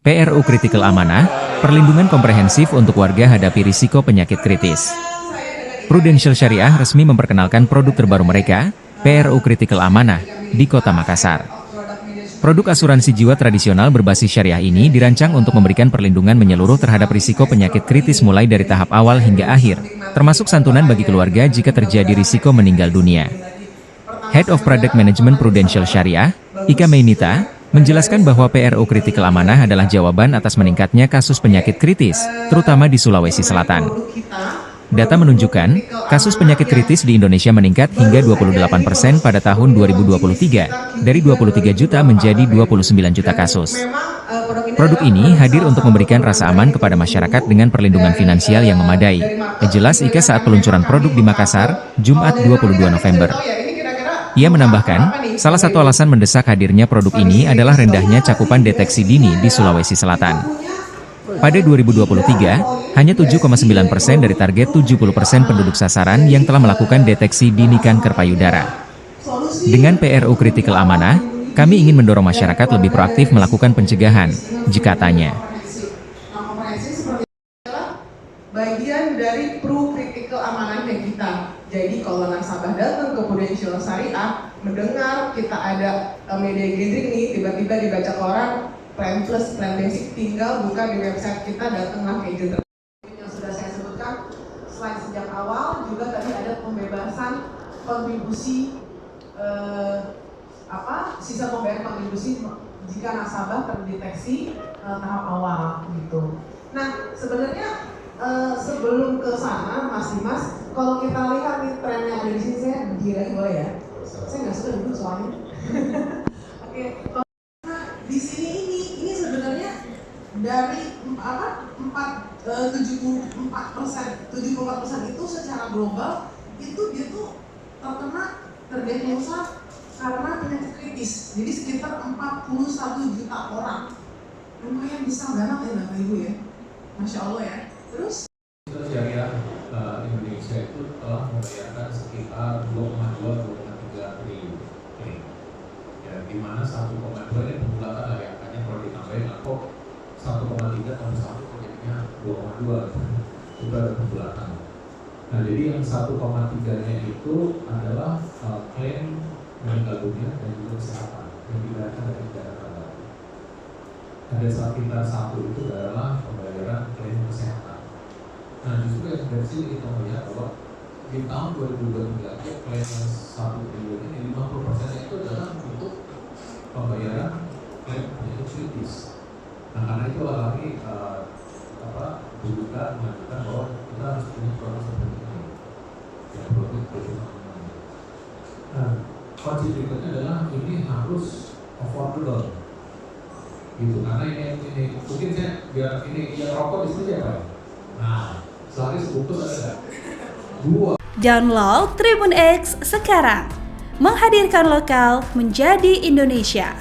PRU Critical Amanah, perlindungan komprehensif untuk warga hadapi risiko penyakit kritis. Prudential Syariah resmi memperkenalkan produk terbaru mereka, PRU Critical Amanah, di Kota Makassar. Produk asuransi jiwa tradisional berbasis syariah ini dirancang untuk memberikan perlindungan menyeluruh terhadap risiko penyakit kritis mulai dari tahap awal hingga akhir, termasuk santunan bagi keluarga jika terjadi risiko meninggal dunia. Head of Product Management Prudential Syariah, Ika Mainita, menjelaskan bahwa PRU Critical Amanah adalah jawaban atas meningkatnya kasus penyakit kritis, terutama di Sulawesi Selatan. Data menunjukkan, kasus penyakit kritis di Indonesia meningkat hingga 28% pada tahun 2023, dari 23 juta menjadi 29 juta kasus. Produk ini hadir untuk memberikan rasa aman kepada masyarakat dengan perlindungan finansial yang memadai, jelas Ika saat peluncuran produk di Makassar, Jumat 22 November. Ia menambahkan, salah satu alasan mendesak hadirnya produk ini adalah rendahnya cakupan deteksi dini di Sulawesi Selatan. Pada 2023, hanya 7,9% dari target 70% penduduk sasaran yang telah melakukan deteksi dini kanker payudara. Dengan PRU Critical Amanah, kami ingin mendorong masyarakat lebih proaktif melakukan pencegahan, katanya. Bagian dari Pro Critical Amanahnya kita. Jadi kalau nasabah datang ke Prudential Syariah, mendengar kita ada media gathering nih, tiba-tiba dibaca ke orang, plan plus, plan basic, tinggal buka di website kita, datanglah ke agent yang sudah saya sebutkan. Selain sejak awal, juga tadi ada pembebasan kontribusi, sisa pembayaran kontribusi jika nasabah terdeteksi tahap awal gitu. Nah, sebenarnya sebelum ke sana, Mas Dimas, kalau kita lihat nih tren yang ada di sini, saya berdiri lagi boleh ya? Saya nggak suka duduk soalnya. Oke, di sini ini sebenarnya dari 74% itu secara global itu dia tuh terdiagnosa karena penyakit kritis. Jadi sekitar 41 juta orang. Lumayan besar banget ya Bapak Ibu ya. Masya Allah ya. Terus Syariah Indonesia itu telah membayarkan sekitar 2,2-2,3 triliun, ya, di mana 1,2 ini pembulatan lah ya, hanya kalau ditambahin kok 1,3 tambah 1 jadinya 2,2, itu ada pembulatan. Nah jadi yang 1,3-nya itu adalah klaim meninggal dunia dan juga kesehatan yang diberikan dari negara terbaru. Ada sekitar 1 itu adalah pembayaran klaim kesehatan. Nah justru yang dari sini kita melihat bahwa di tahun 2023 klaim 1 triliun ini 50% itu adalah untuk pembayaran klaim penyakit kritis. Nah karena itu lagi juga menunjukkan bahwa kita harus punya produk seperti ini, ya produk. Nah kunci berikutnya adalah ini harus affordable, gitu. Karena ini mungkin saya biar ini yang rokok di sini apa ya? Nah sehari sebungkus ada 2. Download Tribun X sekarang, menghadirkan lokal menjadi Indonesia.